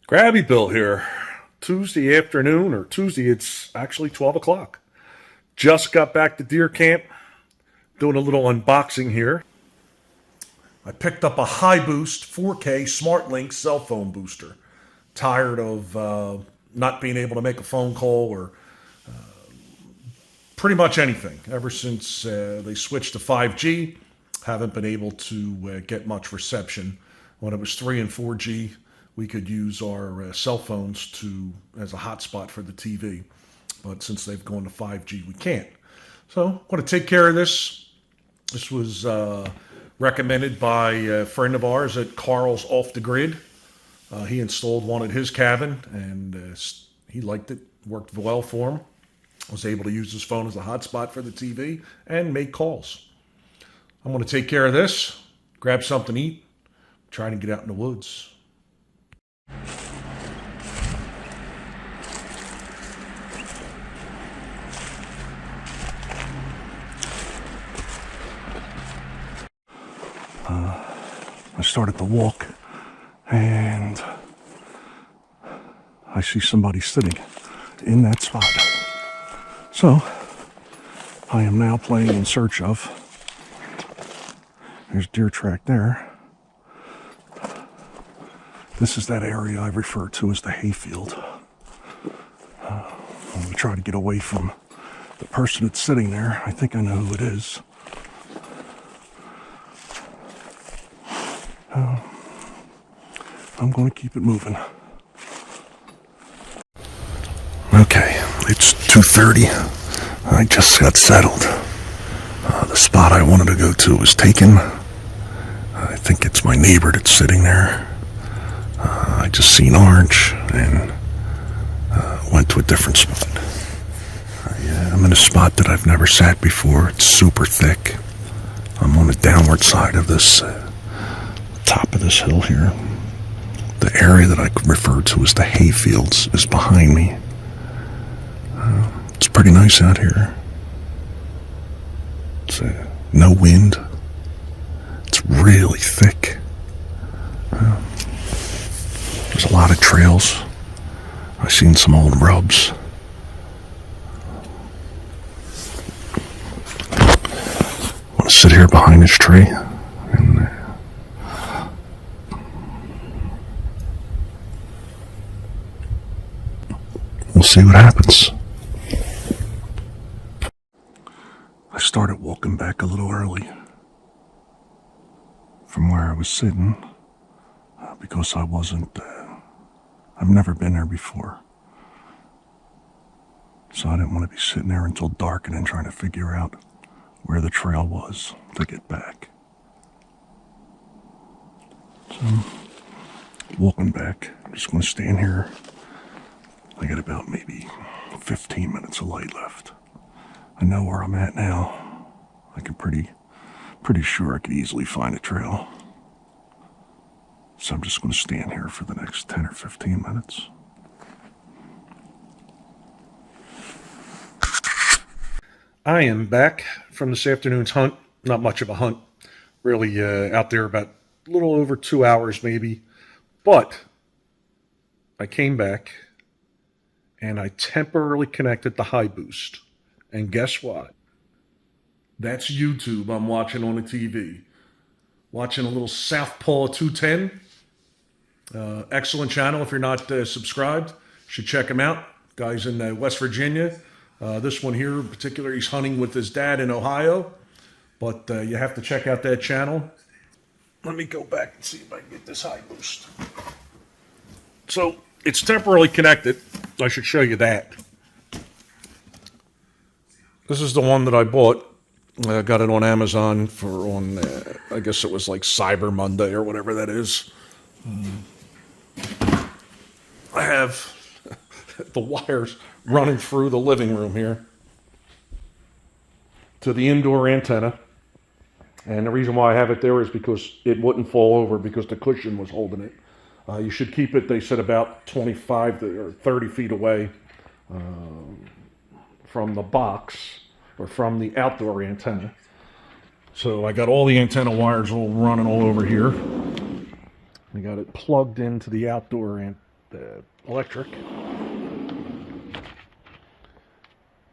Crabby Bill here. Tuesday afternoon, or Tuesday, it's actually 12 o'clock. Just got back to deer camp, doing a little unboxing here. I picked up a high boost 4K SmartLink cell phone booster. Tired of not being able to make a phone call or pretty much anything. Ever since they switched to 5G, haven't been able to get much reception. When it was 3 and 4G, we could use our cell phones as a hotspot for the TV. But since they've gone to 5G, we can't. So I'm going to take care of this. This was recommended by a friend of ours at Carl's Off the Grid. He installed one at his cabin, and he liked it. Worked well for him. Was able to use his phone as a hotspot for the TV and make calls. I'm going to take care of this, grab something to eat, try to get out in the woods. I started to walk, and I see somebody sitting in that spot. So I am now playing in search of. There's deer track there. This is that area I refer to as the hayfield. I'm going to try to get away from the person that's sitting there. I think I know who it is. I'm going to keep it moving. Okay, it's 2:30. I just got settled. The spot I wanted to go to was taken. I think it's my neighbor that's sitting there. I just seen orange and went to a different spot. I'm in a spot that I've never sat before. It's super thick. I'm on the downward side of this top of this hill here. The area that I refer to as the hayfields is behind me. It's pretty nice out here. It's no wind. It's really thick. There's a lot of trails. I've seen some old rubs. I want to sit here behind this tree and we'll see what happens. I started walking back a little early from where I was sitting because I've never been there before. So I didn't want to be sitting there until dark and then trying to figure out where the trail was to get back. So, walking back, I'm just going to stand here. I got about maybe 15 minutes of light left. I know where I'm at now. I can pretty sure I could easily find a trail. So I'm just going to stand here for the next 10 or 15 minutes. I am back from this afternoon's hunt. Not much of a hunt. Really out there about a little over 2 hours maybe. But I came back and I temporarily connected the high boost. And guess what? That's YouTube I'm watching on the TV. Watching a little Southpaw 210. Excellent channel if you're not subscribed. You should check him out. Guy's in West Virginia. This one here in particular, he's hunting with his dad in Ohio. But you have to check out that channel. Let me go back and see if I can get this high boost. So it's temporarily connected. I should show you that. This is the one that I bought. I got it on Amazon I guess it was like Cyber Monday or whatever that is. I have the wires running through the living room here to the indoor antenna. And the reason why I have it there is because it wouldn't fall over because the cushion was holding it. You should keep it, they said, about 25 or 30 feet away from the box or from the outdoor antenna. So I got all the antenna wires all running all over here. I got it plugged into the outdoor electric.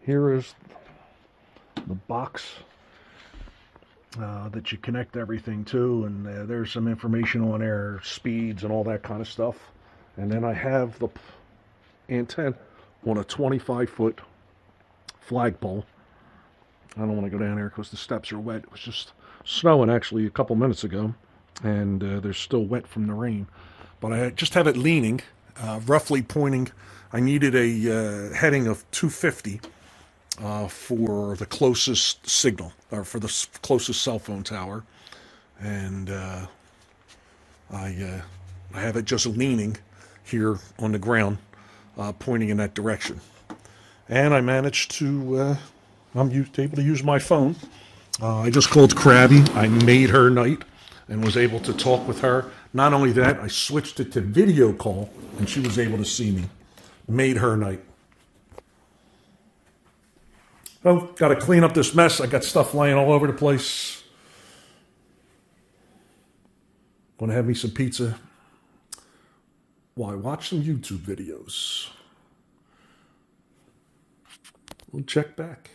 Here is the box that you connect everything to, and there's some information on there, speeds and all that kind of stuff. And then I have the antenna on a 25-foot flagpole. I don't want to go down there because the steps are wet. It was just snowing actually a couple minutes ago, and they're still wet from the rain. But I just have it leaning, roughly pointing. I needed a heading of 250 for the closest signal, or for the closest cell phone tower. And I have it just leaning here on the ground, pointing in that direction. And I managed to, I'm able to use my phone. I just called Crabby. I made her night and was able to talk with her. Not only that, I switched it to video call, and she was able to see me. Made her night. Oh, got to clean up this mess. I got stuff laying all over the place. Gonna have me some pizza while I watch some YouTube videos. We'll check back.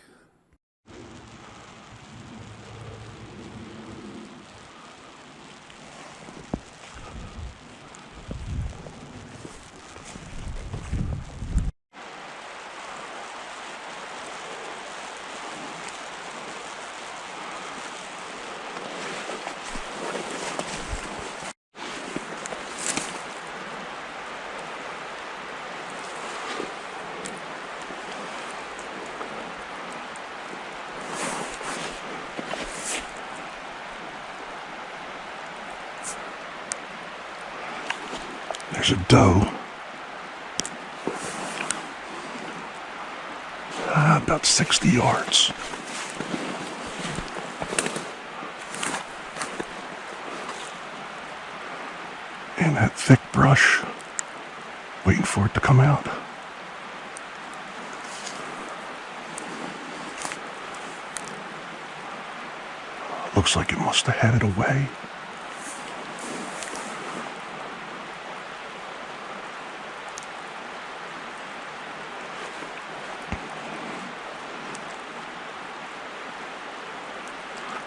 There's a doe. About 60 yards. In that thick brush, waiting for it to come out. Looks like it must have headed away.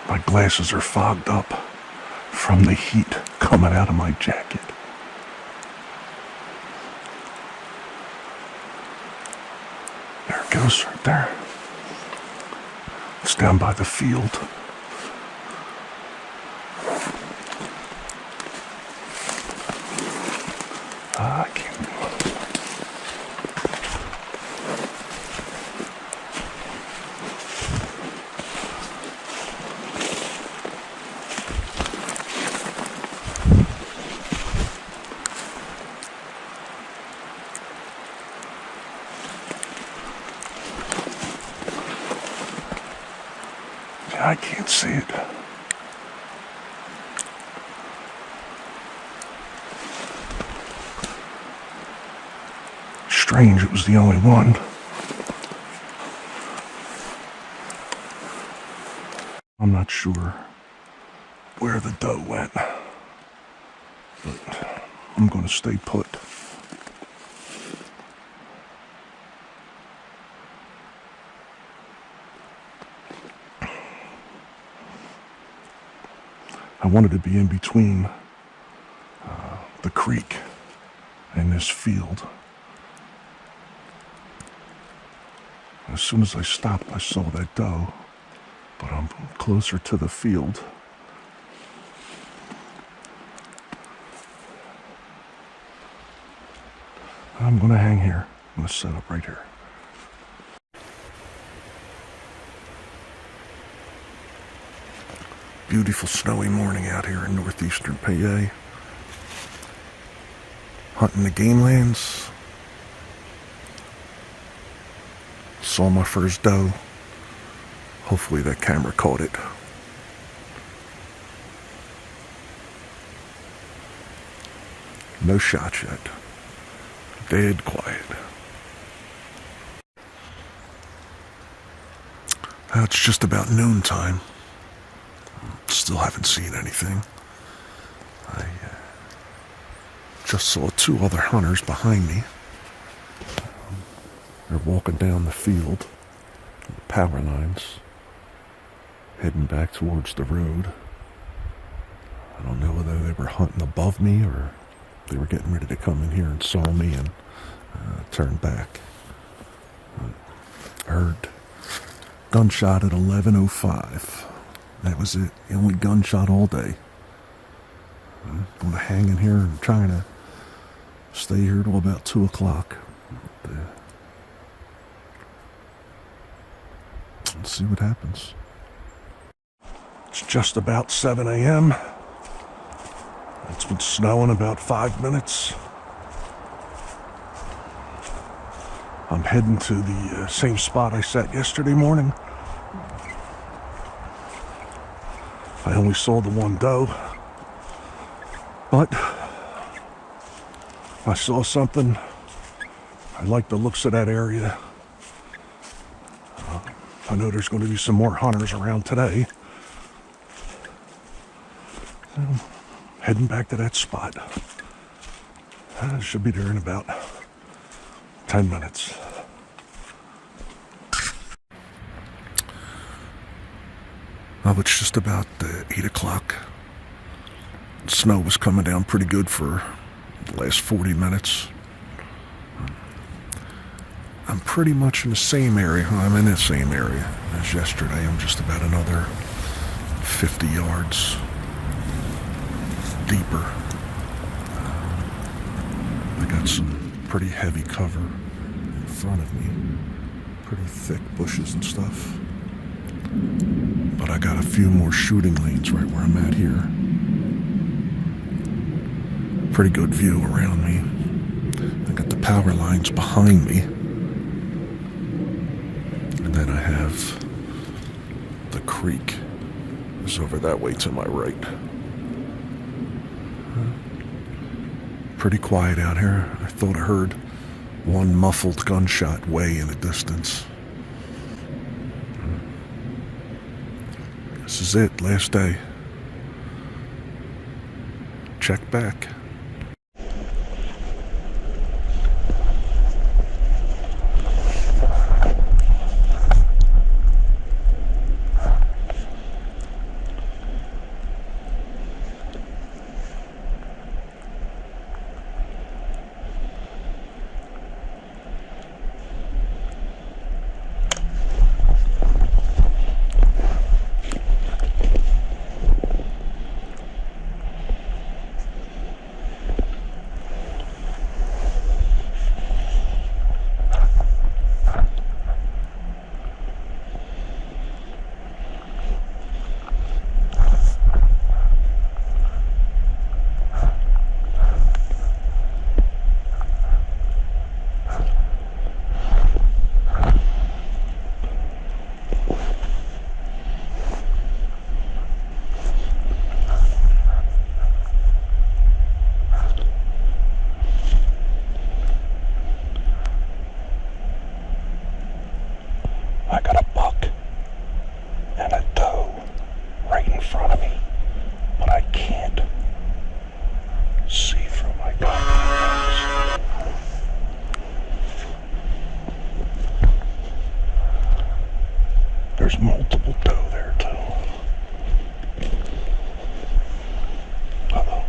My glasses are fogged up from the heat coming out of my jacket. There it goes, right there. It's down by the field. I can't. I can't see it. Strange, it was the only one. I'm not sure where the doe went, but I'm going to stay put. I wanted to be in between the creek and this field. As soon as I stopped, I saw that doe, but I'm closer to the field. I'm going to hang here. I'm going to set up right here. Beautiful snowy morning out here in northeastern PA. Hunting the game lands. Saw my first doe. Hopefully that camera caught it. No shots yet. Dead quiet. It's just about noontime. Still haven't seen anything. I just saw two other hunters behind me. They're walking down the field, the power lines, heading back towards the road. I don't know whether they were hunting above me or they were getting ready to come in here and saw me and turn back. Heard gunshot at 11:05. That was it. The only gunshot all day. I'm going to hang in here and trying to stay here till about 2 o'clock. Let's see what happens. It's just about 7 a.m. It's been snowing about 5 minutes. I'm heading to the same spot I sat yesterday morning. I only saw the one doe, but I saw something. I like the looks of that area. I know there's going to be some more hunters around today. So, heading back to that spot. I should be there in about 10 minutes. Oh, it's just about 8 o'clock. Snow was coming down pretty good for the last 40 minutes. I'm pretty much in the same area. I'm in the same area as yesterday. I'm just about another 50 yards deeper. I got some pretty heavy cover in front of me. Pretty thick bushes and stuff. But I got a few more shooting lanes right where I'm at here. Pretty good view around me. I got the power lines behind me. And then I have the creek is over that way to my right. Pretty quiet out here. I thought I heard one muffled gunshot way in the distance. This is it, last day. Check back. I got a buck and a doe right in front of me, but I can't see through my goggles. There's multiple doe there too. Uh-oh.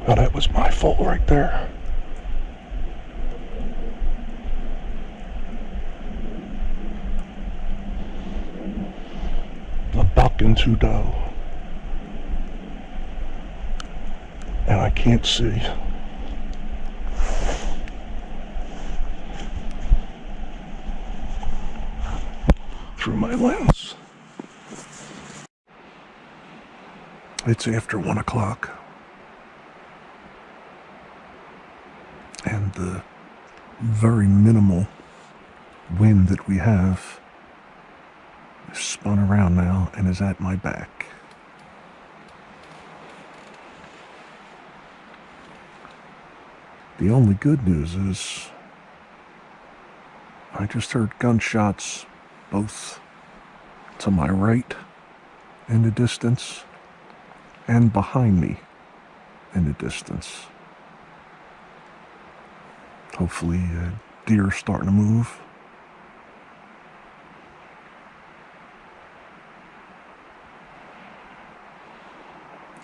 Well, that was my fault right there. A buck and two doe. And I can't see. Through my lens. It's after 1 o'clock. And the very minimal wind that we have Spun around now and is at my back. The only good news is I just heard gunshots both to my right in the distance and behind me in the distance. Hopefully deer starting to move.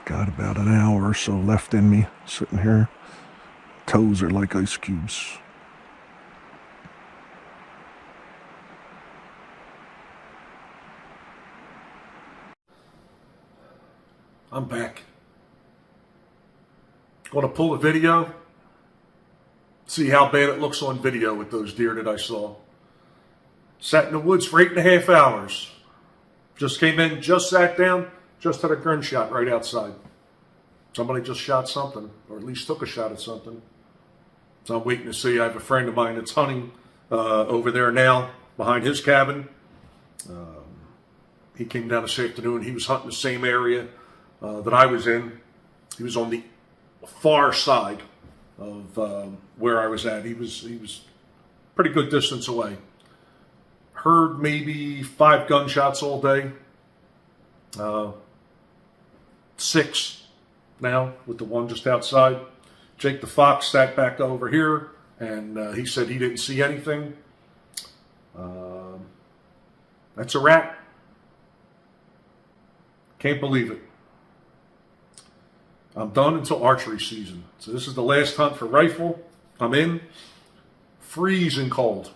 Got about an hour or so left in me, sitting here. Toes are like ice cubes. I'm back. Going to pull a video, see how bad it looks on video with those deer that I saw. Sat in the woods for 8.5 hours. Just came in, just sat down, just had a gunshot right outside. Somebody just shot something, or at least took a shot at something. So I'm waiting to see. I have a friend of mine that's hunting over there now, behind his cabin. He came down this afternoon. He was hunting the same area that I was in. He was on the far side of where I was at. He was pretty good distance away. Heard maybe 5 gunshots all day. 6 now with the one just outside. Jake the Fox sat back over here, and he said he didn't see anything. That's a wrap. Can't believe it. I'm done until archery season. So this is the last hunt for rifle. I'm in. Freezing cold.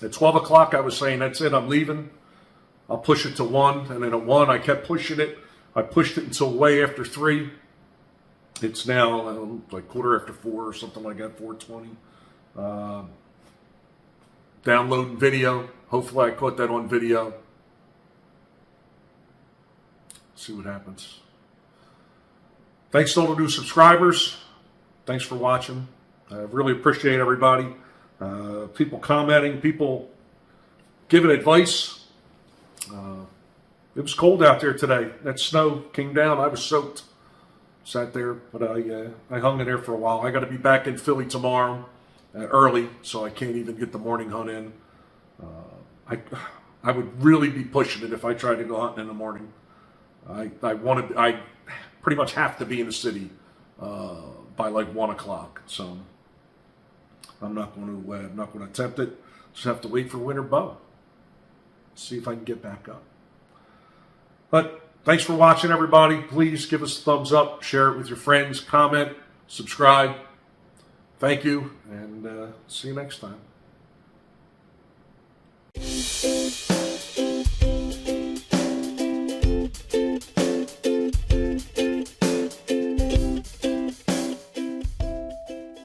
At 12 o'clock, I was saying, that's it, I'm leaving. I'll push it to 1. And then at 1, I kept pushing it. I pushed it until way after 3. It's now like 4:15 or something like that, 4:20. Downloading video. Hopefully I caught that on video. See what happens. Thanks to all the new subscribers. Thanks for watching. I really appreciate everybody. People commenting, people giving advice. It was cold out there today. That snow came down. I was soaked. Sat there, but I hung in there for a while. I got to be back in Philly tomorrow early, so I can't even get the morning hunt in. I would really be pushing it if I tried to go hunting in the morning. I pretty much have to be in the city by like 1 o'clock. So I'm not going to attempt it. Just have to wait for winter bow. See if I can get back up. But thanks for watching, everybody. Please give us a thumbs up, share it with your friends, comment, subscribe. Thank you, and see you next time.